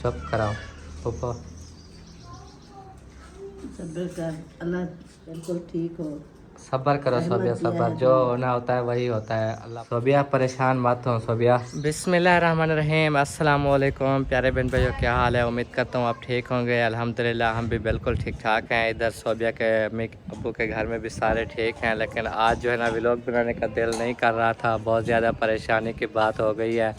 चुप कराओ पप्पा। सब्र कर, अल्लाह बिल्कुल ठीक हो। सब्र करो सोबिया, सब्र। जो होना होता है वही होता है। अल्लाह सोबिया परेशान मत हो सोबिया। बिस्मिल्लाहिर्रहमानिर्रहीम। अस्सलाम वालेकुम प्यारे बहन भाइयों, क्या हाल है? उम्मीद करता हूँ आप ठीक होंगे। अल्हम्दुलिल्लाह हम भी बिल्कुल ठीक ठाक हैं। इधर सोबिया के अम्मी अब्बू के घर में भी सारे ठीक हैं, लेकिन आज जो है ना व्लॉग बनाने का दिल नहीं कर रहा था। बहुत ज़्यादा परेशानी की बात हो गई है।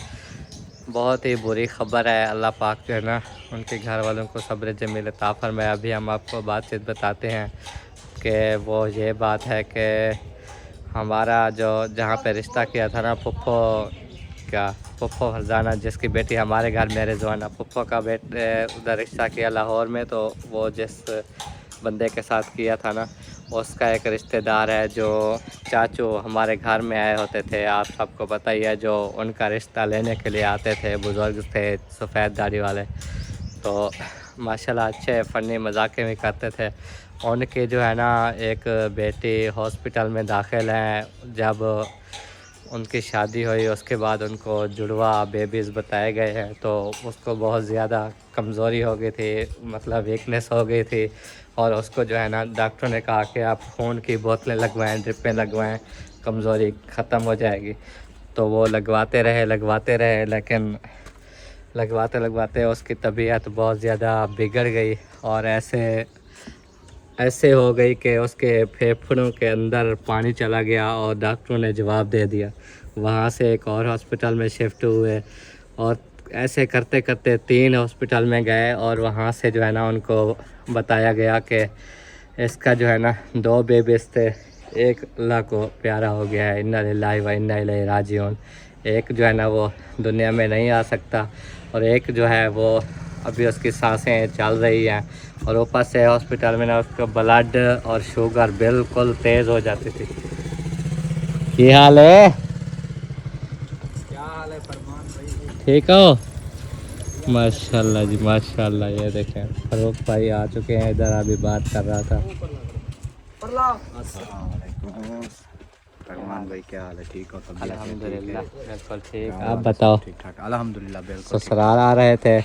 बहुत ही बुरी ख़बर है। अल्लाह पाक जो है ना उनके घर वालों को सब्र जमील अता फरमाए। अभी हम आपको बातचीत बताते हैं कि वो ये बात है कि हमारा जो जहाँ पे रिश्ता किया था ना पुप्पो का, पुप्पो फरजाना जिसकी बेटी हमारे घर मेरे जवाना पुप्पो का उधर रिश्ता किया लाहौर में, तो वो जिस बंदे के साथ किया था ना उसका एक रिश्तेदार है जो चाचू हमारे घर में आए होते थे। आप सबको पता ही है, जो उनका रिश्ता लेने के लिए आते थे, बुज़ुर्ग थे सफ़ेद दाढ़ी वाले। तो माशाल्लाह अच्छे फ़नी मजाके भी करते थे। उनकी जो है ना एक बेटी हॉस्पिटल में दाखिल है। जब उनकी शादी हुई उसके बाद उनको जुड़वा बेबीज़ बताए गए हैं, तो उसको बहुत ज़्यादा कमज़ोरी हो गई थी, मतलब वीकनेस हो गई थी। और उसको जो है ना डॉक्टर ने कहा कि आप खून की बोतलें लगवाएं, ड्रिपें लगवाएं, कमज़ोरी ख़त्म हो जाएगी। तो वो लगवाते रहे, लेकिन लगवाते लगवाते उसकी तबीयत बहुत ज़्यादा बिगड़ गई और ऐसे हो गई कि उसके फेफड़ों के अंदर पानी चला गया और डॉक्टरों ने जवाब दे दिया। वहाँ से एक और हॉस्पिटल में शिफ्ट हुए और ऐसे करते करते 3 हॉस्पिटल में गए और वहाँ से जो है ना उनको बताया गया कि इसका जो है ना 2 बेबीज़ थे। एक अल्लाह को प्यारा हो गया है, इन्ना लिल्लाहि व इन्ना इलैहि राजिऊन। एक जो है ना वो दुनिया में नहीं आ सकता और एक जो है वो अभी उसकी सांसें चल रही हैं। और ऊपर से हॉस्पिटल में ना उसका ब्लड और शुगर बिल्कुल तेज़ हो जाती थी। क्या हाल है? क्या हाल है फरमान भाई? ठीक हो? माशाल्लाह जी माशाल्लाह। ये देखें फरूक भाई आ चुके हैं इधर, अभी बात कर रहा था। फरमान भाई क्या हाल है? ठीक हो? तबीयत अल्हम्दुलिल्लाह बिल्कुल ठीक। ठीक आप बताओ? ठीक ठाक अल्हम्दुलिल्लाह बिल्कुल। ससुराल आ रहे थे?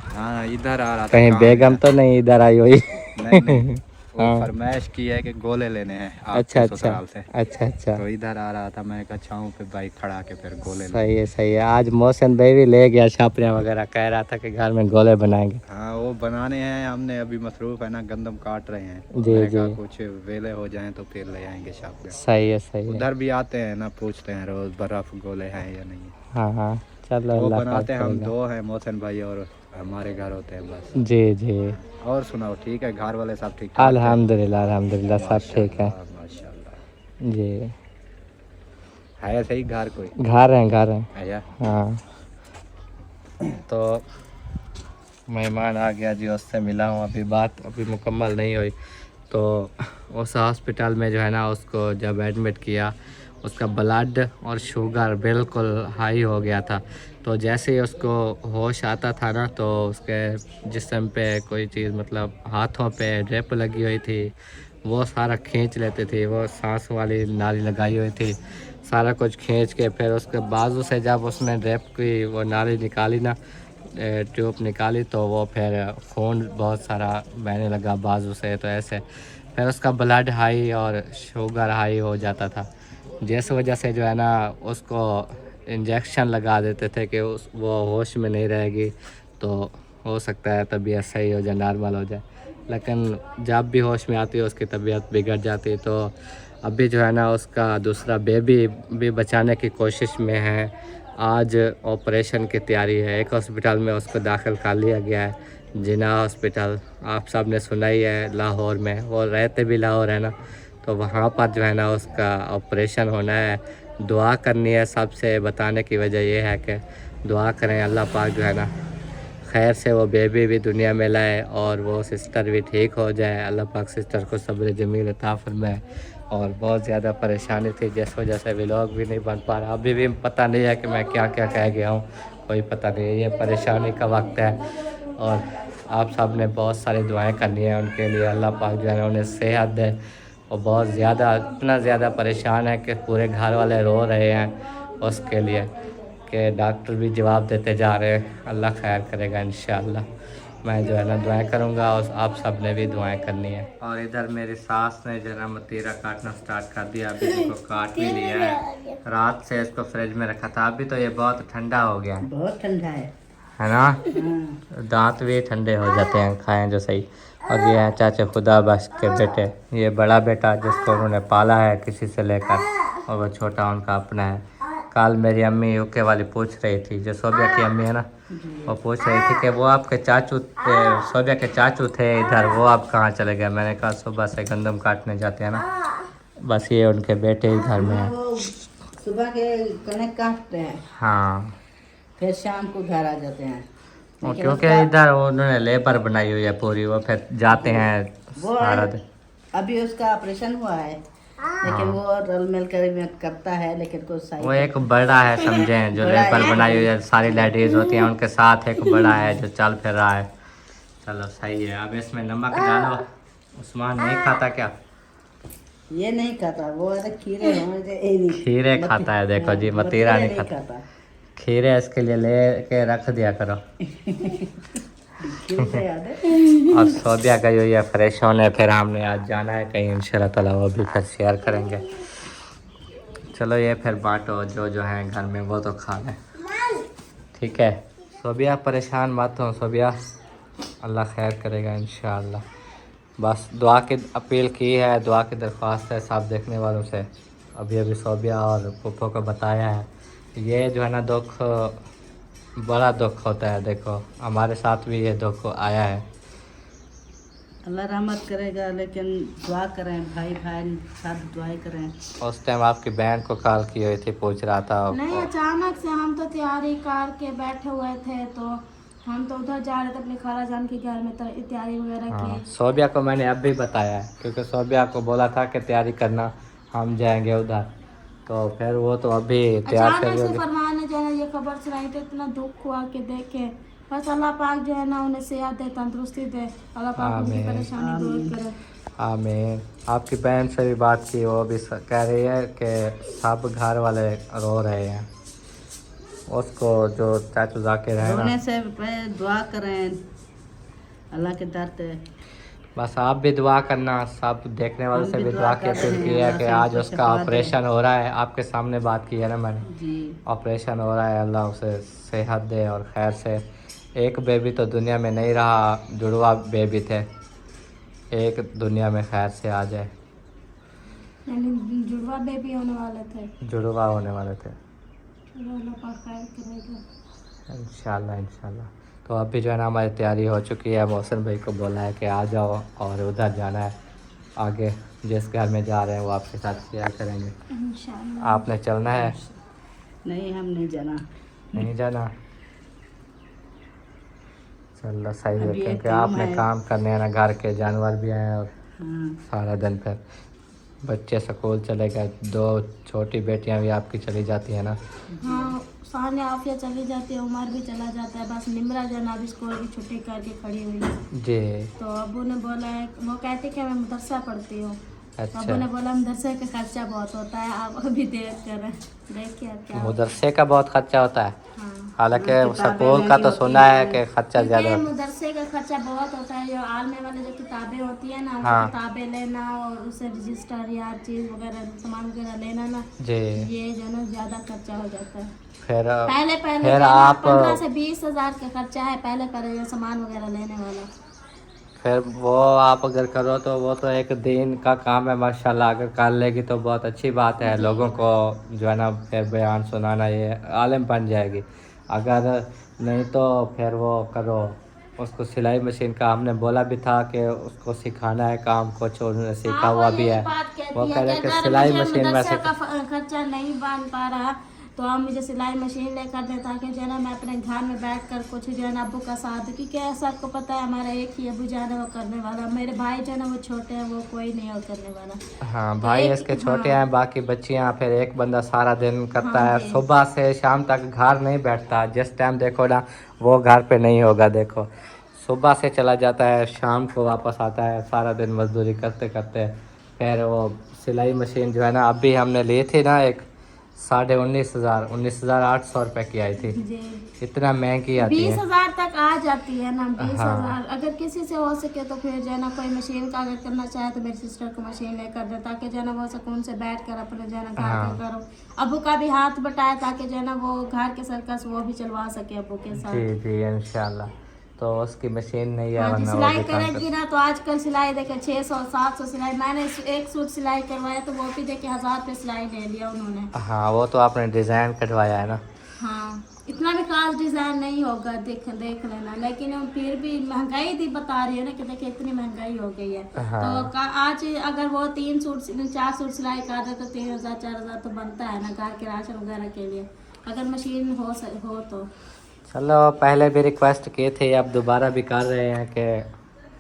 हाँ इधर आ रहा था। कहीं बेगम तो नहीं इधर आई हुई? नहीं वो हाँ। फरमाइश की है कि गोले लेने हैं अच्छा आपके अच्छा ससुराल से। अच्छा। तो इधर आ रहा था, मैं कहा छाऊं पे बाइक खड़ा के फिर गोले ले। सही है। आज मोहसिन भाई भी ले गया छापड़ियाँ वगैरह, कह रहा था कि घर में गोले बनाएंगे। हाँ वो बनाने हैं, हमने अभी मसरूफ़ है ना, गंदम काट रहे हैं। जी मैंने जी। कहा कुछ वेले हो जाएं तो फिर ले आएंगे शाप पे। सही है। उधर भी आते हैं ना, पूछते हैं रोज़ बर्फ़ गोले हैं या नहीं। हाँ चलो वो अल्लाह बनाते हैं, हम करेगा। 2 हैं, मोहसिन भाई और हमारे घर होते हैं बस। जी। और सुनाओ, ठीक है? घर वाले सब ठीक ठाक हैं? अल्हम्दुलिल्लाह सब ठीक है। माशाल्लाह। जी। है सही घर कोई? घर हैं। आया? हाँ। तो मेहमान आ गया जी, उससे मिला हूँ। अभी बात अभी मुकम्मल नहीं हुई। तो उस हॉस्पिटल में जो है ना उसको जब एडमिट किया, उसका ब्लड और शुगर बिल्कुल हाई हो गया था। तो जैसे ही उसको होश आता था ना, तो उसके जिस्म पे कोई चीज़, मतलब हाथों पे ड्रिप लगी हुई थी, वो सारा खींच लेते थे। वो सांस वाली नाली लगाई हुई थी, सारा कुछ खींच के फिर उसके बाजू से जब उसने ड्रिप की वो नाली निकाली ना, ट्यूब निकाली, तो वो फिर खून बहुत सारा बहने लगा बाजू से। तो ऐसे फिर उसका ब्लड हाई और शुगर हाई हो जाता था, जिस वजह से जो है ना उसको इंजेक्शन लगा देते थे कि वो होश में नहीं रहेगी, तो हो सकता है तबीयत सही हो जाए, नॉर्मल हो जाए। लेकिन जब भी होश में आती है उसकी तबीयत बिगड़ जाती है। तो अभी जो है ना उसका दूसरा बेबी भी बचाने की कोशिश में है। आज ऑपरेशन की तैयारी है। एक हॉस्पिटल में उसको दाखिल कर लिया गया है, जिना हॉस्पिटल, आप सब ने सुना ही है, लाहौर में। वो रहते भी लाहौर है ना, तो वहाँ पर जो है ना उसका ऑपरेशन होना है। दुआ करनी है सबसे। बताने की वजह यह है कि दुआ करें अल्लाह पाक जो है ना खैर से वो बेबी भी दुनिया में लाए और वो सिस्टर भी ठीक हो जाए। अल्लाह पाक सिस्टर को सब्र जमील अता फरमाए। और बहुत ज़्यादा परेशानी थी जिस वजह से व्लॉग भी नहीं बन पा रहा। अभी भी पता नहीं है कि मैं क्या क्या कह गया हूँ, कोई पता नहीं है। ये परेशानी का वक्त है और आप सब ने बहुत सारी दुआएं करनी है उनके लिए। अल्लाह पाक जो है ना उन्हें सेहत दे। और बहुत ज़्यादा, इतना ज़्यादा परेशान है कि पूरे घर वाले रो रहे हैं उसके लिए के डॉक्टर भी जवाब देते जा रहे हैं। अल्लाह खैर करेगा इंशाअल्लाह। मैं जो है ना दुआएं करूँगा और आप सब ने भी दुआएं करनी है। और इधर मेरी सास ने जो है ना मतीरा काटना स्टार्ट कर दिया। अभी देखो काट भी लिया है। रात से इसको फ्रिज में रखा था। अभी तो ये बहुत ठंडा हो गया बहुत ठंडा है ना। हाँ। दांत भी ठंडे हो जाते हैं खाएं जो सही। और ये है चाचा खुदा बख्श के बेटे, ये बड़ा बेटा जिसको उन्होंने पाला है किसी से लेकर, और वो छोटा उनका अपना है। कल मेरी अम्मी यूके वाली पूछ रही थी, जो सोबिया की अम्मी है ना, वो पूछ रही थी कि वो आपके चाचू थे, सोबिया के चाचू थे इधर, वो आप कहाँ चले गए। मैंने कहा सुबह से गंदम काटने जाते हैं ना, बस ये उनके बेटे घर में है। वो सुबह के कनक काटते हैं, हाँ, फिर शाम को घर आ जाते हैं। और क्योंकि इधर उन्होंने लेबर बनाई हुई है पूरी, वो फिर जाते हैं वो सारा दिन। अभी उसका ऑपरेशन हुआ है, लेकिन वो रल मिल कर करता है, लेकिन कोई सही वो एक बड़ा है समझे, जो लेबर बनाई हुई है, सारी लेडीज होती हैं उनके साथ एक बड़ा है जो चल फिर रहा है। चलो सही है। अब इसमें नमक डालो। उस्मान नहीं खाता क्या? ये नहीं खाता वो, अरे खीरे हों खीरे खाता है, देखो जी, मतीरा नहीं खाता। खीरे इसके लिए ले के रख दिया करो। और सोबिया गई हुई है फ्रेश होने, फिर हमने आज जाना है कहीं इंशाल्लाह ताला, वो भी फिर शेयर करेंगे। चलो ये फिर बांटो, जो जो है घर में वो तो खा लें, ठीक है। सोबिया परेशान मत हो सोबिया, अल्लाह खैर करेगा इंशाल्लाह। बस दुआ की अपील की है, दुआ की दरख्वास्त है सब देखने वालों से। अभी अभी सोबिया और पुप्पो को बताया है, ये जो है ना दुख बड़ा दुख होता है। देखो हमारे साथ भी ये दुख आया है। अल्लाह रहमत करेगा, लेकिन दुआ करें, भाई भाई साथ दुआ करें। उस टाइम आपकी बहन को कॉल की हुई थी, पूछ रहा था। नहीं, अचानक से हम तो तैयारी करके बैठे हुए थे, तो हम तो उधर जा रहे थे अपने खाला जान के घर में, तैयारी वगैरह हाँ, की। सोबिया को मैंने अब भी बताया है, क्योंकि सोबिया को बोला था कि तैयारी करना, हम जाएंगे उधर, तो फिर वो तो अभी तैयार अचानक से कर। फरमान ने जो है ये खबर सुनाई, तो इतना दुख हुआ कि देखे। बस अल्लाह पाक जो है ना उन्हें सेहत दे, तंदुरुस्ती दे, अल्लाह पाक उनकी आमीन। परेशानी दूर करे। आमीन। आपकी बहन से भी बात की, वो भी कह रही है कि सब घर वाले रो रहे हैं उसको, जो चाचू जाकिर है ना। रोने से पहले दुआ करें अल्लाह के दर पे। बस आप भी दुआ करना, सब देखने वालों से भी दुआ की अपील की है कि आज उसका ऑपरेशन हो रहा है। आपके सामने बात की है ना मैंने, जी ऑपरेशन हो रहा है, अल्लाह उसे सेहत दे और खैर से। एक बेबी तो दुनिया में नहीं रहा, जुड़वा बेबी थे, एक दुनिया में खैर से आ जाए। यानी जुड़वा बेबी होने वाले थे, जुड़वा होने वाले थे, अल्लाह पाक खैर करेगा इंशाल्लाह इंशाल्लाह। तो अभी जो है ना हमारी तैयारी हो चुकी है। मोहसिन भाई को बोला है कि आ जाओ और उधर जाना है, आगे जिस घर में जा रहे हैं वो आपके साथ शेयर करेंगे। इंशाल्लाह। आपने चलना है? नहीं, हम नहीं जाना। नहीं जाना? चलो सही है, अभी एक क्योंकि काम आपने है। काम करने हैं ना, घर के जानवर भी हैं और हाँ, सारा दिन फिर बच्चे स्कूल चले गए, 2 छोटी बेटियां भी आपकी चली जाती हैं ना। हाँ, सानिया आफिया चली जाती है, उमर भी चला जाता है, बस निमरा जो है ना अभी स्कूल की छुट्टी करके खड़ी हुई है। जी तो अबू ने बोला है, वो कहते कि मैं मदरसा पढ़ती हूँ, तो अच्छा। अबू ने बोला मदरसे का खर्चा बहुत होता है, आप अभी देर करें, देखिए अब क्या होता मदरसे का बहुत खर्चा होता है, है। हाँ, हालांकि हाँ, स्कूल किताबें का भी तो होती सुना है हैं। कि खर्चा ज़्यादा क्योंकि होता मदरसे का खर्चा बहुत होता है, जो आलमे वाले जो किताबें होती है ना, हाँ। वो किताबें लेना और उसे रजिस्टर या चीज़ वगैरह सामान वगैरह लेना ना, है जी। ये जो है ना ज़्यादा खर्चा हो जाता है। फिर पहले फिर जो है ना आप 15 से 20 हज़ार का खर्चा है पहले ये सामान वगैरह लेने वाला। फिर वो आप अगर करो तो वो तो एक दिन का काम है माशाल्लाह, अगर कर लेगी तो बहुत अच्छी बात है। लोगों को जो है ना फिर बयान सुनाना, ये आलिम बन जाएगी। अगर नहीं तो फिर वो करो, उसको सिलाई मशीन का हमने बोला भी था कि उसको सिखाना है काम, कुछ उन्होंने सीखा हुआ भी है। वो कह रहे कि सिलाई मशीन में से का खर्चा नहीं बन पा रहा, तो आप मुझे सिलाई मशीन लेकर दें, ताकि जो है ना मैं अपने घर में बैठकर कुछ जो है ना अब्बू का साथ दूं। क्योंकि ऐसा आपको पता है हमारा एक ही अब्बू जान है वो करने वाला, मेरे भाई जो है ना वो छोटे हैं, वो कोई नहीं और करने वाला। हाँ, भाई एक- इसके छोटे हाँ। हैं, बाकी बच्चियाँ, फिर एक बंदा सारा दिन करता हाँ है, जी। सुबह से शाम तक घर नहीं बैठता। जिस टाइम देखो ना वो घर पे नहीं होगा, देखो सुबह से चला जाता है, शाम को वापस आता है, सारा दिन मजदूरी करते करते। फिर वो सिलाई मशीन जो है ना अभी हमने ली थी ना एक 19,500 19,800 रुपये की आई थी। जी इतना महंगी आती 20,000 है। तक आ जाती है ना 20,000। हाँ। अगर किसी से हो सके तो फिर जो है ना कोई मशीन का अगर करना चाहे तो मेरी सिस्टर को मशीन लेकर दे, ताकि जो है ना वो सुकून से बैठ कर अपने जो है ना घर हाँ। का करो। अबू का भी हाथ बटाए ताकि जो है ना वो घर के सर्कस वो भी चलवा सके अबू के साथ। जी जी इंशाल्लाह। तो उसकी मशीन नहीं है हाँ जी, वरना वो सिलाई भी काम करेगी ना तो आजकल सिलाई देखे 600-700 सिलाई। मैंने एक सूट सिलाई करवाया तो वो भी देखे 1000 रुपये सिलाई ले लिया उन्होंने। हाँ वो तो आपने डिज़ाइन कटवाया है ना। हाँ इतना भी खास डिजाइन नहीं होगा, देख लेना, लेकिन फिर भी महंगाई भी बता रही है ना कि देखिए इतनी महंगाई हो गई है। हाँ। तो आज अगर वो 3 सूट 4 सूट सिलाई कर दे तो 3,000-4,000 तो बनता है ना घर के राशन वगैरह के लिए, अगर मशीन हो तो। चलो पहले भी रिक्वेस्ट किए थे, अब दोबारा भी कर रहे हैं कि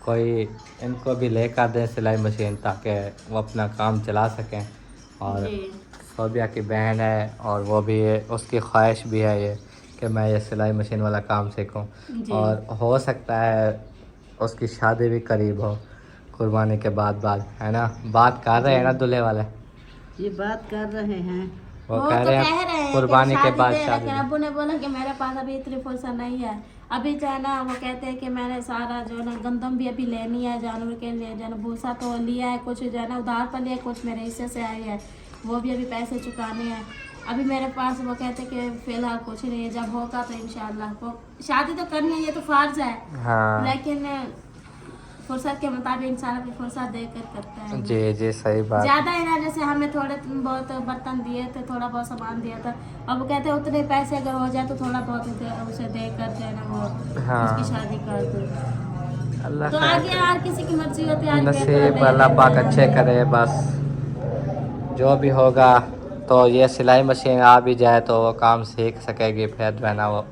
कोई इनको भी लेकर दें सिलाई मशीन, ताकि वो अपना काम चला सकें। और जी सोबिया की बहन है और वो भी उसकी ख्वाहिश भी है ये कि मैं ये सिलाई मशीन वाला काम सीखूं। जी। और हो सकता है उसकी शादी भी करीब हो कुर्बानी के बाद है ना। बात कर रहे हैं ना दूल्हे वाले, ये बात कर रहे हैं। वो तो कह रहे हैं कुर्बानी के बाद शादी। लेकिन अब्बू ने बोला कि मेरे पास अभी इतनी फुर्सत नहीं है। अभी जो है ना वो कहते हैं कि मैंने सारा जो है ना गंदम भी अभी लेनी है जानवर के लिए, जो है ना भूसा तो लिया है, कुछ जो है ना उधार पर लिया, कुछ मेरे हिस्से से आई है, वो भी अभी पैसे चुकाने हैं। अभी मेरे पास वो कहते हैं कि फिलहाल कुछ नहीं है, जब होगा तो इंशाल्लाह। वो शादी तो करनी है, ये तो फर्ज है, हाँ लेकिन फुर्सत के मुताबिक इंसान अपनी फुर्सत देकर करता है। जी जी सही बात। ज्यादा है ना, जैसे हमें थोड़े बहुत बर्तन दिए थे, थोड़ा बहुत सामान दिया था, अब वो कहते हैं उतने पैसे अगर हो जाए तो थोड़ा बहुत उसे दे कर जो है ना वो हाँ। उसकी शादी कर दो। अल्लाह तो खैर आगे यार किसी की मर्जी होती है, आज नसीब अल्लाह पाक अच्छे करे बस। जो भी होगा तो ये सिलाई मशीन आ भी जाए तो वो काम सीख सकेगी, फिर जो है ना वो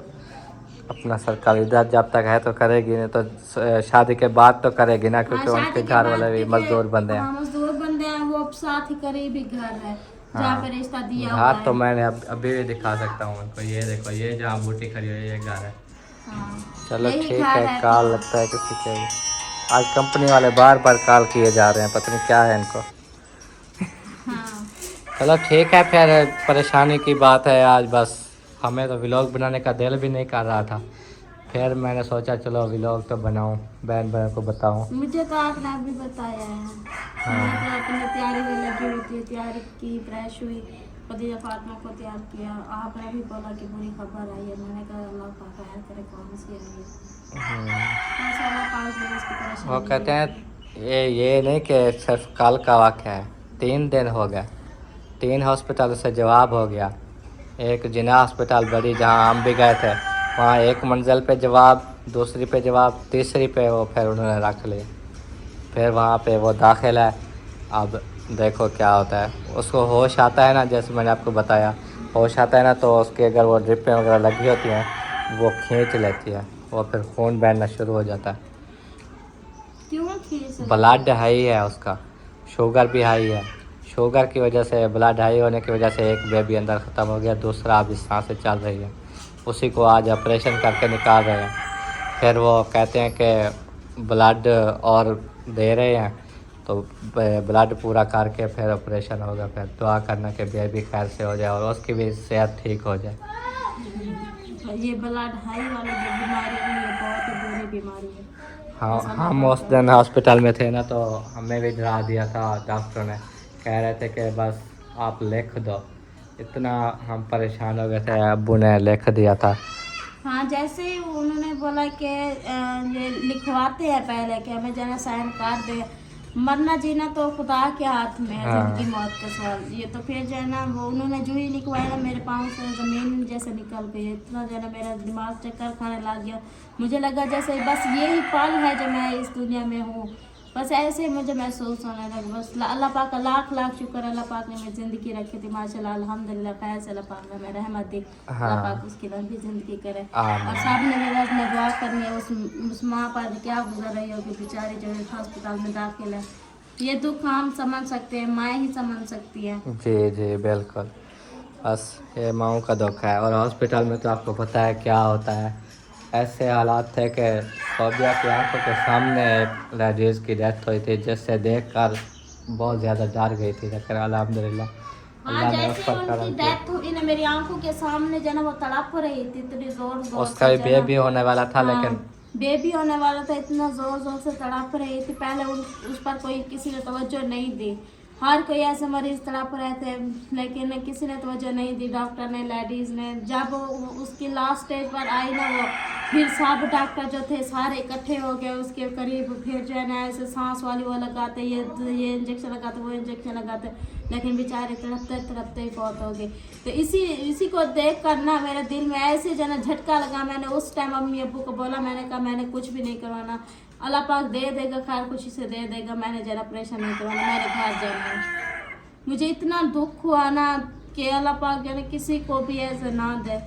अपना सरकारी इधर जब तक है तो करेगी, नहीं तो शादी के बाद तो करेगी ना, क्योंकि उनके घर वाले भी मजदूर बंदे हैं। मजदूर बंदे हैं, वो साथ ही करीबी घर है जहाँ पे रिश्ता दिया हुआ हाँ है। तो मैंने अभी भी दिखा सकता हूँ उनको, ये देखो ये जहाँ बूटी खड़ी हुई है ये घर है। हाँ, चलो यही ठीक घर है, कॉल लगता है किसी के। आज कंपनी वाले बार बार कॉल किए जा रहे हैं, पता नहीं क्या है इनको। हाँ। चलो ठीक है, फिर परेशानी की बात है आज बस। हमें तो व्लॉग बनाने का दिल भी नहीं कर रहा था, फिर मैंने सोचा चलो व्लॉग तो बनाऊं, बहन बहन को बताऊं। मुझे तो आपने अभी बताया है। मैं तो अपनी तैयारी में लगी हुई थी, तैयारी की, फ्रेश हुई, खदीजा फातिमा को तैयार किया। आपने भी बोला कि बुरी खबर आई है, मैंने कहा अल्लाह पाक खैर करे, कौन सी आई है। इंशाल्लाह 5 दिन इसकी परेशानी। वो कहते हैं ये नहीं कि सिर्फ कल का वाक़या है, 3 दिन हो गया, 3 हॉस्पिटल से जवाब हो गया। एक जिना हॉस्पिटल बड़ी जहाँ हम भी गए थे, वहाँ एक मंजिल पे जवाब, दूसरी पे जवाब, तीसरी पे वो फिर उन्होंने रख लिया। फिर वहाँ पे वो दाखिल है, अब देखो क्या होता है। उसको होश आता है ना, जैसे मैंने आपको बताया, होश आता है ना तो उसके अगर वो ड्रिपें वगैरह लगी होती हैं वो खींच लेती है, वो फिर खून बहना शुरू हो जाता है। क्यों खींच? ब्लड हाई है उसका, शुगर भी हाई है। शुगर की वजह से, ब्लड हाई होने की वजह से एक बेबी अंदर ख़त्म हो गया, दूसरा अभी सांसें चल रही है, उसी को आज ऑपरेशन करके निकाल रहे हैं। फिर वो कहते हैं कि ब्लड और दे रहे हैं, तो ब्लड पूरा करके फिर ऑपरेशन होगा। फिर दुआ करना कि बेबी खैर से हो जाए और उसकी भी सेहत ठीक हो जाए। ये ब्लड हाई वाली जो बीमारी है ये बहुत बुरी बीमारी है। हाँ, हम उस दिन हॉस्पिटल में थे ना तो हमें भी डरा दिया था डॉक्टर ने, कह रहे थे कि बस आप लिख दो। इतना हम परेशान हो गए थे, अब्बू ने लिख दिया था। हाँ, जैसे ही उन्होंने बोला कि ये लिखवाते हैं पहले कि हमें जना साइन कर दे, मरना जीना तो खुदा के हाथ में है, हाँ। जिंदगी मौत का सवाल। ये तो फिर जो है ना वो उन्होंने जो ही लिखवाया ना, मेरे पाँव से ज़मीन जैसे निकल गई, इतना जो है ना मेरा दिमाग चक्कर खाने लग गया। मुझे लगा जैसे बस यही पल है जो मैं इस दुनिया में हूँ, बस ऐसे मुझे महसूस होने लगा। बस अल्लाह पाक का लाख लाख शुक्र, अल्लाह पाक ने मेरी ज़िंदगी रखी थी माशाल्लाह, अल्हम्दुलिल्लाह। खैर से अल्लाह पाक ने मेरा रहमत दी, अल्लाह पाक उसकी लंबी ज़िंदगी करे। और सब ने मेरा उसमें दुआ करनी है उस माँ पर, क्या गुजर रही होगी बेचारी जो है हॉस्पिटल में दाखिल है। ये दुख हम समझ सकते हैं, माएँ ही समझ सकती हैं। जी जी बिल्कुल, बस ये माओं का दुख है। और हॉस्पिटल में तो आपको पता है क्या होता है, ऐसे हालात थे कि सोबिया की आंखों के सामने एक लेडीज़ की डेथ हुई थी, जिससे देखकर बहुत ज़्यादा डर गई थी। लेकिन अल्हम्दुलिल्लाह अल्लाह ने उस जैसे पर उनकी करम किया। डेथ हुई ना मेरी आंखों के सामने जो है ना वो तड़प रही थी इतनी जोर जोर उसका भी से जो है ना। बेबी होने वाला था लेकिन बेबी होने वाला था, इतना जोर जोर से तड़प रही थी। पहले उस पर कोई किसी ने तवज्जो नहीं दी। हर कोई ऐसे मरीज तड़प रहे थे लेकिन किसी ने तवज्जो नहीं दी, डॉक्टर ने, लेडीज ने। जब उसकी लास्ट स्टेज पर आई ना वो, फिर सब डॉक्टर जो थे सारे इकट्ठे हो गए उसके करीब। फिर जो है ना ऐसे सांस वाली वो लगाते, ये इंजेक्शन लगाते, वो इंजेक्शन लगाते, लेकिन बेचारे तड़पते तड़पते ही बहुत हो गए। तो इसी को देख कर ना मेरे दिल में ऐसे जो है ना झटका लगा। मैंने उस टाइम अम्मी अब्बू को बोला, मैंने कहा मैंने कुछ भी नहीं करवाना, अल्लाह पाक दे देगा, खैर खुशी से दे देगा, मैंने जरा ऑपरेशन नहीं करवाना, मेरे घर जाना है। मुझे इतना दुख हुआ ना कि अल्लाह पाक जो है किसी को भी ऐसे ना दे।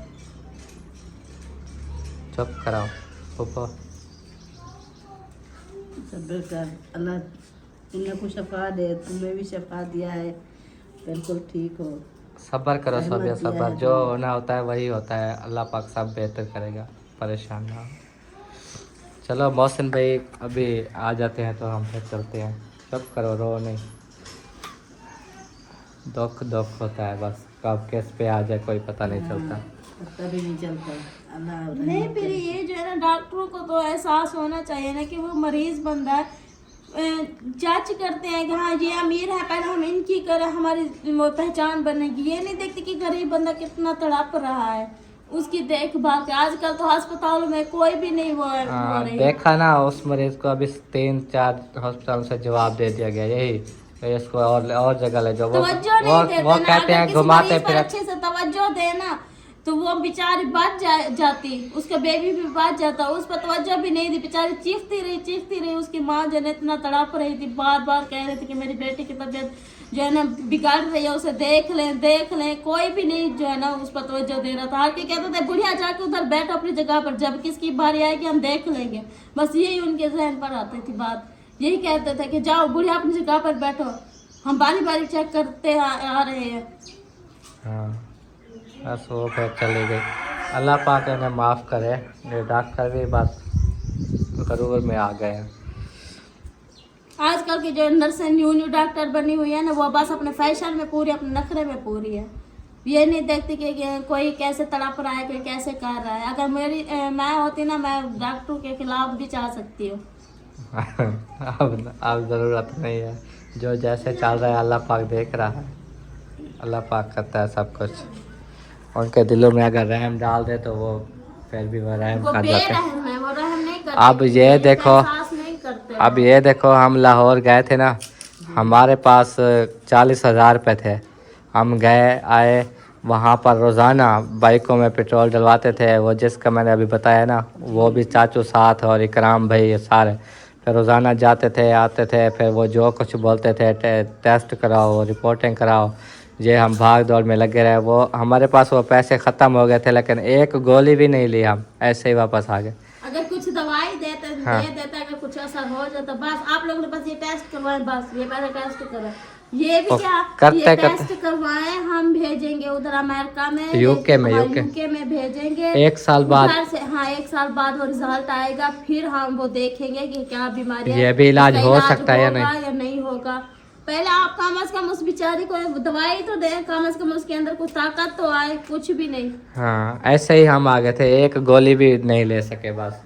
चुप कराओ फूफो। सब्र कर, अल्लाह इन्हें को शफा दे, तुम्हें भी शफा दिया है, बिल्कुल ठीक हो। सब्र करो रहमत सोबिया, दिया सब्र है जो तुम्हें। होना होता है वही होता है। अल्लाह पाक सब बेहतर करेगा, परेशान ना हो। चलो मोहसिन भाई अभी आ जाते हैं तो हम फिर चलते हैं। चुप करो, रो नहीं। दुख दुख होता है बस, कब किस पे आ जाए कोई पता नहीं चलता। पता भी नहीं चलता। अल्लाह नहीं रहमत फिर करे। ये जो है ना डॉक्टरों को तो एहसास होना चाहिए ना कि वो मरीज बंदा है। जांच करते हैं कि हाँ ये अमीर है, पहले हम इनकी करें, हमारी वो पहचान बनेगी। ये नहीं देखते कि गरीब बंदा कितना तड़प रहा है, उसकी देखभाल। आजकल तो अस्पतालों में कोई भी नहीं वो हाँ, रही। देखा ना उस मरीज को अभी 3-4 हॉस्पिटल से जवाब दे दिया गया, यही तो इसको और जगह ले जाओ। तवज्जो नहीं वो देते ना। कहते अगर हैं किसी घुमाते मरीज पर फिर। अच्छे से तवज्जो दे ना तो वो बेचारी बच जाती, उसका बेबी भी बच जाता। उस पर तवज्जो भी नहीं दी, बेचारी चीखती रही। उसकी माँ जो है इतना तड़प रही थी, बार बार कह रही थी कि मेरी बेटी की तबीयत जो है ना बिगड़ रही है, उसे देख लें। कोई भी नहीं जो है ना उस पर तवज्जो दे रहा था। हर कोई कहते थे बुढ़िया जाके उधर बैठो अपनी जगह पर, जब किसकी बारी आएगी हम देख लेंगे। बस यही उनके जहन पर आती थी बात। यही कहते थे कि जाओ बुढ़िया अपनी जगह पर बैठो, हम बारी बारी चेक करते आ रहे हैं। हाँ बस वो फिर चली गई। अल्लाह पाक इन्हें माफ़ करे। ये डॉक्टर भी बस गरूर में आ गए हैं। आजकल की जो नर्सें न्यू डॉक्टर बनी हुई है ना, वो बस अपने फैशन में पूरी, अपने नखरे में पूरी है। ये नहीं देखती कि कोई कैसे तड़प रहा है, कोई कैसे कर रहा है। अगर मैं होती ना, मैं डॉक्टर के खिलाफ भी जा सकती हूँ। अब ज़रूरत नहीं है, जो जैसे चल रहा है अल्लाह पाक देख रहा है। अल्लाह पाक करता है सब कुछ। उनके दिलों में अगर रहम डाल दे तो वो फिर भी वो रहम वो कर जाते हैं। बेरहम है, वो रहम नहीं करते। अब ये देखो, एहसास नहीं करते। अब ये देखो, हम लाहौर गए थे ना, हमारे पास 40,000 रुपये थे। हम गए आए, वहाँ पर रोज़ाना बाइकों में पेट्रोल डलवाते थे। वो जिसका मैंने अभी बताया ना, वो भी चाचू साथ और इकराम भाई, ये सारे फिर रोज़ाना जाते थे आते थे। फिर वो जो कुछ बोलते थे, टेस्ट कराओ, रिपोर्टिंग कराओ, ये हम भाग दौड़ में लगे रहे। वो हमारे पास वो पैसे ख़त्म हो गए थे, लेकिन एक गोली भी नहीं ली, हम ऐसे ही वापस आ गए। अगर कुछ दवाई देते हाँ। दे देता, अगर कुछ असर हो जाता, बस आप लोगों ने बस ये टेस्ट करवाए, बस ये पहले टेस्ट करवाए। ये भी और क्या, करते ये करते टेस्ट करवाए, हम भेजेंगे उधर अमेरिका में, यूके में, यूके में भेजेंगे। 1 साल बाद। उधर से हाँ 1 साल बाद वो रिजल्ट आएगा, फिर हम वो देखेंगे कि क्या बीमारी है, ये भी इलाज उसका हो सकता है या होगा नहीं। या नहीं होगा। पहले आप कम से कम उस बेचारी को दवाई तो दें, कम से कम उसके अंदर कुछ ताकत तो आए, कुछ भी नहीं। हाँ ऐसे ही हम आ गए थे, एक गोली भी नहीं ले सके बस।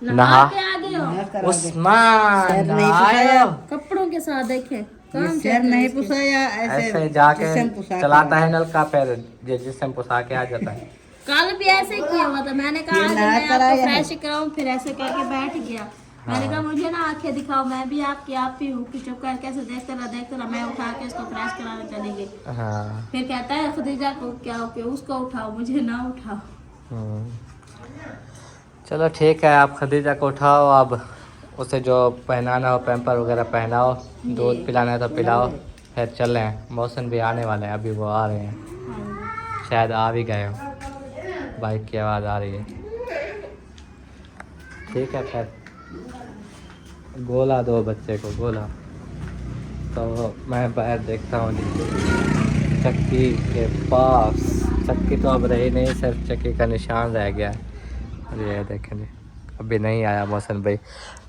नहा के आ गए हो, उस्मान नहीं आयो। कपड़ों के साथ देखें काम सिर नहीं पुसाया, ऐसे ही जिस्म जाके पुसा चलाता है नलका, पैर जिसम पुसा के आ जाता है। कल भी ऐसे ही किया हुआ था। मैंने कहा आज मैं आपको फ्रेश कराऊं, फिर ऐसे करके बैठ गया। मैंने कहा मुझे ना आंखें दिखाओ, मैं भी आपकी आप ही हूँ कि चुप कर कैसे देखते रहा। मैं उठा के उसको फ्रेश कराने चली गई। हाँ। फिर कहता है खदीजा को क्या हो के उसको उठाओ, मुझे ना उठाओ। चलो ठीक है, आप खदीजा को उठाओ। अब उसे जो पहनाना हो, पैम्पर वगैरह पहनाओ, दूध पिलाना है तो पिलाओ, फिर चलें। मौसम भी आने वाले हैं, अभी वो आ रहे हैं, शायद आ भी गए हो। बाइक की आवाज़ आ रही है। ठीक है, फिर गोला दो बच्चे को, गोला। तो मैं बाहर देखता हूँ चक्की के पास। चक्की तो अब रही नहीं, सिर्फ चक्की का निशान रह गया है। ये देखेंगे, अभी नहीं आया मौसम भाई,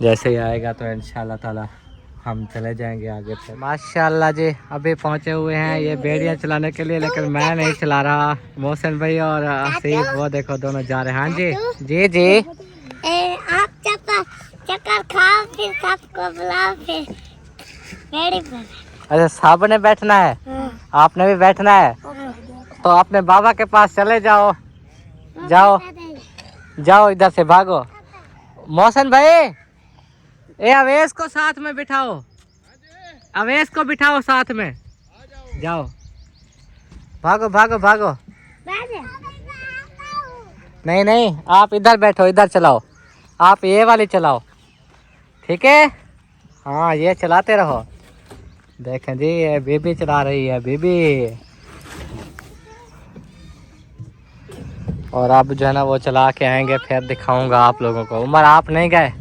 जैसे ही आएगा तो इंशाल्लाह ताला हम चले जाएंगे आगे से। माशाल्लाह जी अभी पहुंचे हुए हैं ये बेड़ियाँ चलाने के लिए, लेकिन मैं नहीं चला रहा। मोहसिन भाई और आसिफ वो देखो दोनों जा रहे हैं। हाँ जी जी जी। आप चक्कर खाओ फिर सबको बुलाओ फिर बेड़ी पर। अच्छा साहब ने बैठना है, आपने भी बैठना है, तो अपने बाबा के पास चले जाओ। जाओ जाओ इधर से भागो। मोहसिन भाई ए अवेश को साथ में बिठाओ, अवेश को बिठाओ साथ में। जाओ भागो भागो भागो। नहीं नहीं आप इधर बैठो, इधर चलाओ, आप ये वाली चलाओ ठीक है। हाँ ये चलाते रहो। देखें जी ये बीबी चला रही है बीबी। और अब जो है ना वो चला के आएंगे फिर दिखाऊंगा आप लोगों को। उमर आप नहीं गए?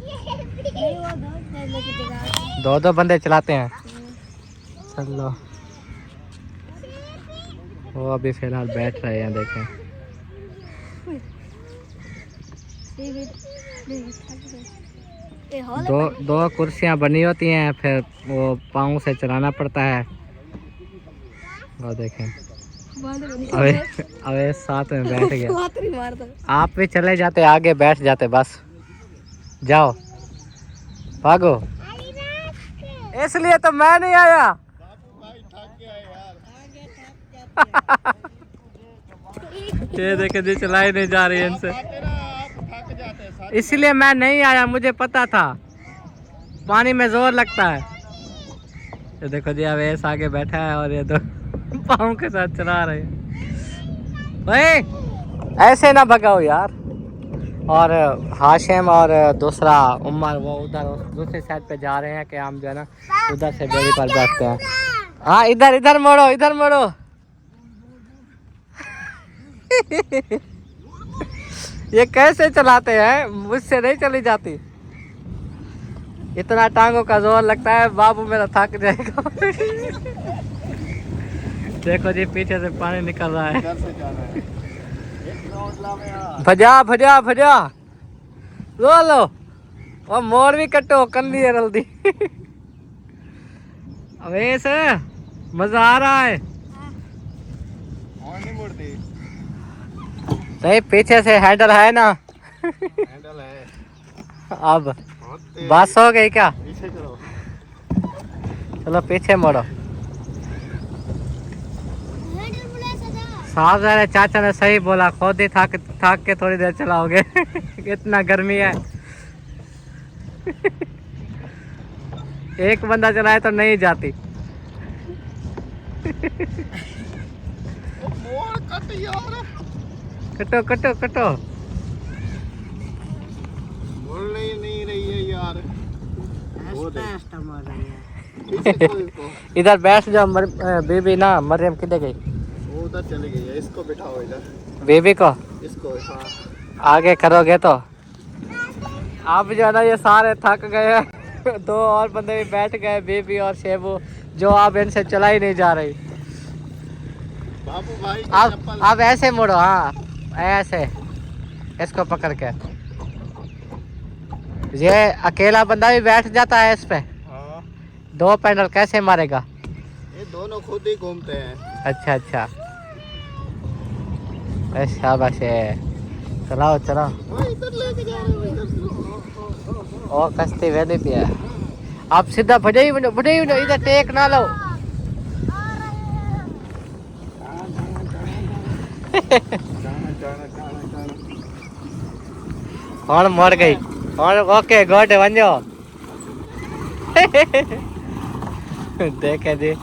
दो दो बंदे चलाते हैं। चलो वो अभी फिलहाल बैठ रहे हैं। देखें दो कुर्सियां बनी होती हैं, फिर वो पाँव से चलाना पड़ता है। वो देखें अबे साथ में बैठ गया। आप भी चले जाते आगे बैठ जाते, बस जाओ भागो। इसलिए तो मैं नहीं आया। ये देखे जी चलाई नहीं जा रही है इनसे, इसलिए मैं नहीं आया। मुझे पता था पानी में जोर लगता है। ये देखो जी अवेश आगे बैठा है और ये दो पाँव के साथ चला रहे हैं। भाई ऐसे ना भगाओ यार। और हाशिम और दूसरा उमर वो उधर दूसरी साइड पे जा रहे हैं कि हम जो है ना उधर से बेड़ी पर बैठते हैं। हाँ इधर इधर मोड़ो, इधर मोड़ो। ये कैसे चलाते हैं, मुझसे नहीं चली जाती। इतना टांगों का जोर लगता है, बाबू मेरा थक जाएगा। देखो जी पीछे से पानी निकल रहा है। भजा भजा भजा लो लो और मोड़ भी कटो कंदी है जल्दी। अवेश मजा आ रहा है। नहीं पीछे से हैंडल है ना। हैंडल है। अब बस हो गई क्या? चलो पीछे मोड़ो। साहब जरा चाचा ने सही बोला, खुद ही थक के थोड़ी देर चलाओगे। इतना गर्मी है। एक बंदा चलाए तो नहीं जाती। कटो कटो कटो। बोल नहीं रही है यार। इधर बैठ जाओ। बीबी ना मरियम किधर गई? वो उधर चली गई है। इसको बिठाओ इधर, बीबी को इसको। हाँ आगे करोगे तो। आप जो है ना ये सारे थक गए हैं। दो और बंदे भी बैठ गए, बीबी और शेबू, जो अब इनसे चला ही नहीं जा रही। बाबू भाई अब ऐसे मुड़ो। हाँ ऐसे इसको पकड़ के। ये अकेला बंदा भी बैठ जाता है इस पे। हाँ। दो पैडल कैसे मारेगा? ये दोनों खुद ही घूमते हैं। अच्छा अच्छा शाबाश है। चलाओ चलाओ। इधर लेके जा रहे हो, इधर। और कश्ती वेदी पे है। आप सीधा भजाई इधर टेक ना लो। और मर गई। और ओके गुड बनो। देखे जी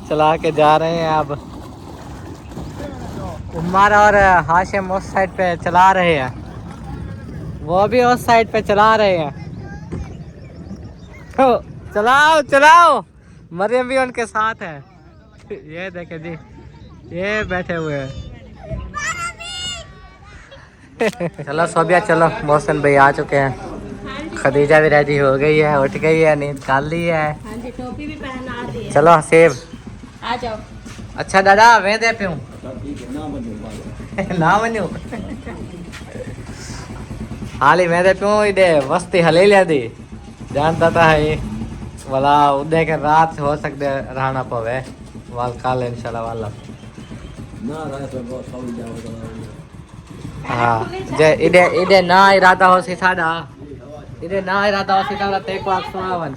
चला के जा रहे हैं। अब उमर और हाशिम उस साइड पे चला रहे हैं, वो भी उस साइड पे चला रहे हैं। तो चलाओ चलाओ। मरियम भी उनके साथ है। ये देखे जी ये बैठे हुए हैं। चलो सोबिया चलो। मोहसिन भाई आ चुके हैं। खदीजा भी रेडी हो गई है, उठ गई है, नींद काट ली है। हाँ जी टोपी भी पहना दी है। चलो सेब आ जाओ। अच्छा दादा वे दे पियूं ना बनू। हाली मैं दे पियूं इधे वस्ती हले लिया दी जानता था ये। वाला उदय के रात हो सकते रहना पवे वाल काले इंशाल्लाह वाला हाँ जे इधे ना इरादा हो सी साडा इधे ना इरादा हो सी ताला तेको आख सुनावन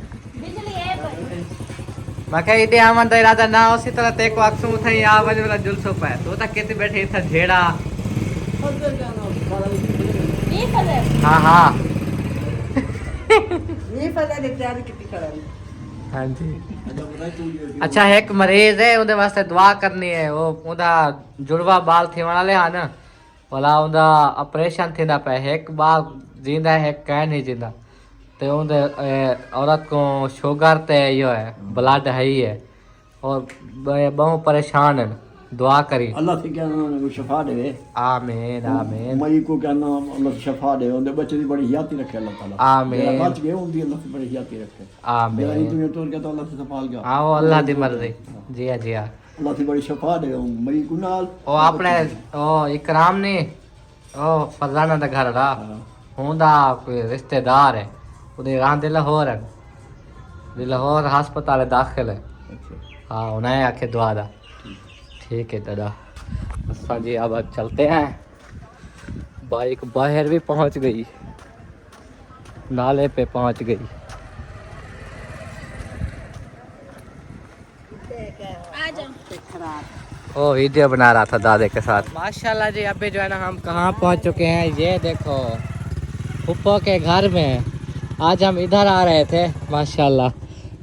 मैं कह इधे आवन तो इरादा ना हो सी ताला तेको आख सुन थई आवन वाला जुलसो पे तो तक केती बैठे इथा झेड़ा हाँ हाँ ये पता नहीं क्या कितनी खड़ा है। हाँ जी अच्छा एक मरीज है उनके वास्ते दुआ करनी है वो उनका जुड़वा बाल थी वाले हाँ ना वाला उनका ऑपरेशन थी ना पे एक बाल जिंदा है कह नहीं जिंदा तो उनके औरत को शुगर ते यो है ब्लड है ही है और बहुत परेशान है दुआ करी अल्लाह से कहना उन्हें शफा दे आमीन आमीन मई को कहना अल्लाह से शफा दे उनके बच्चे की बड़ी हियाती रखे अल्लाह ताला आमीन बच गए उनकी अल्लाह से बड़ी हियाती रखे आमीन दुनिया तोड़ के तो अल्लाह से संभाल गया हाँ वो अल्लाह दी मर्जी जी हाँ जी हाँ अल्लाह से बड़ी शफा दे मई को नाल ओ अपने ओ इकराम ने ओ फरजाना दा घर दा हुंदा कोई रिश्तेदार है उदे रांदे लाहौर है लाहौर अस्पताल दाखिल है हाँ उन्हें आके दुआ दा ठीक है दादा अच्छा जी अब चलते हैं बाइक बाहर भी पहुंच गई नाले पे पहुंच गई ओ वीडियो बना रहा था दादे के साथ माशाल्लाह जी अभी जो है ना हम कहाँ पहुंच चुके हैं ये देखो फुप्पो के घर में आज हम इधर आ रहे थे माशाल्लाह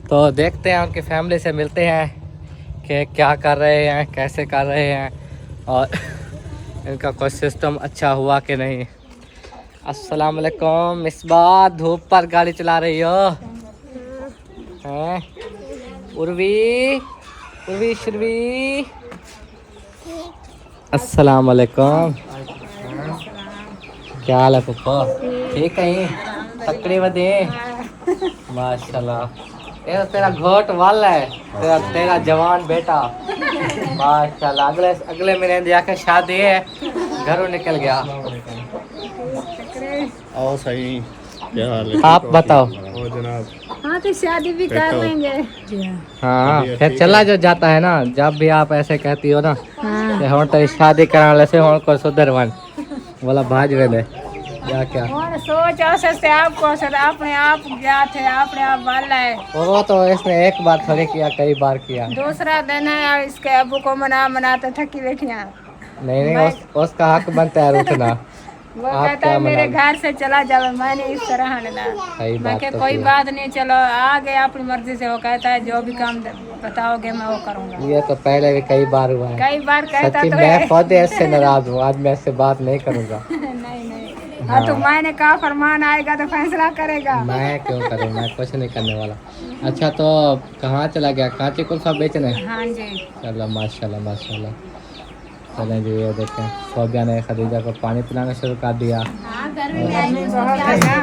तो देखते हैं उनकी फैमिली से मिलते हैं कि क्या कर रहे हैं कैसे कर रहे हैं और इनका कोई सिस्टम अच्छा हुआ कि नहीं। अस्सलाम वालेकुम मिसबाह धूप पर गाड़ी चला रही हो हैं उर्वी उर्वी शुरवी अस्सलाम वालेकुम क्या हाल है पप्पा ठीक है तकड़ी बदे माशाल्लाह ये तो तेरा घोट वाला है तेरा जवान बेटा माशाल्लाह अगले अगले महीने जाके शादी है घरों निकल गया और सही क्या हाल है आप बताओ ओ जनाब हाँ तो शादी भी कर लेंगे हाँ फिर चला जो जाता है ना जब भी आप ऐसे कहती हो ना कि हम तो शादी कराने से हम को सुधरवन बोला भाज वेले क्या क्या और सोच से आपको सर अपने आप गया थे अपने आप वाला है वो तो इसने एक बार थोड़ी किया कई बार किया दूसरा दिन है इसके अबू को मनाते थकी बैठिया नहीं उसका हक बनता है उठना वो आप कहता क्या है मेरे मनाओ? घर से चला जावे मैंने इस तरह ना सही मैं बात के तो कोई की है। बात नहीं चलो आ गए अपनी मर्जी से वो कहता है जो भी काम बताओगे मैं वो करूँगा ये तो पहले भी कई बार हुआ है कई बार कहता सच्ची तो मैं है खुद इससे नाराज हूँ आज मैं इससे बात नहीं करूँगा नहीं हाँ तो मैंने कहा फरमान आएगा तो फैसला करेगा मैं क्यों करूँ मैं कुछ नहीं करने वाला। अच्छा तो कहाँ चला गया कांची कुल्फा बेचने हाँ जी चलो माशाल्लाह माशाल्लाह चलें जी ये देखें सोबिया ने खदीजा को पानी पिलाना शुरू कर दिया। हाँ गर्मी बहुत है ना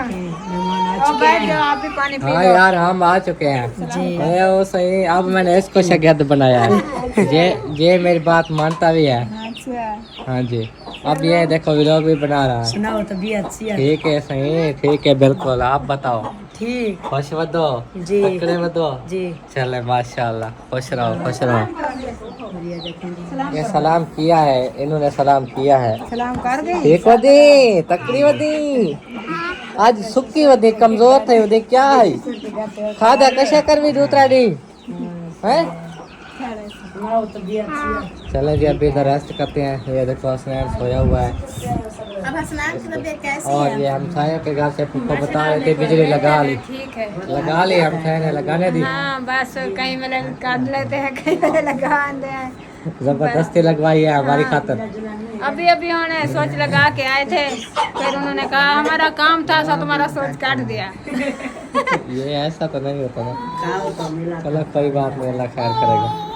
और बैठ जाओ आप भी पानी पी हाँ लो यार हम आ चुके हैं अरे वो सही अब मैंने इसको शागिर्द बनाया है ये मेरी बात मानता भी है अच्छा हाँ जी अब ये देखो व्लॉग भी बना रहा है सुनाओ तबीयत अच्छी है ठीक है सही ठीक है बिल्कुल आप बताओ ठीक खुश बदो जी। तकड़े बदो जी चले माशाल्लाह खुश रहो ये सलाम किया है इन्होंने सलाम किया है सलाम कर गई ठीक वदी तकड़ी वदी आज सुक्की वदी कमजोर थे वदी क्या है खादा कशा करवी दूसरा डी हैं सुनाओ तबीयत अच्छी है चले जी अभी इधर रेस्ट करते हैं ये देखो हसनैन सोया हुआ है अब हसनान की तबीयत कैसी और ये हम साया के घर से पुप्पो बता रहे थे बिजली लगा ली ठीक है लगा ली हम ने लगाने दी हाँ बस कहीं मैंने काट लेते हैं कहीं मैंने लगा आते हैं जबरदस्ती लगवाई है हमारी खातर अभी अभी उन्होंने सोच लगा के आए थे फिर उन्होंने कहा हमारा काम था सो तुम्हारा सोच काट दिया ये ऐसा तो नहीं होता ना खाओ तो मिला चलो कोई बात नहीं अल्लाह खैर करेगा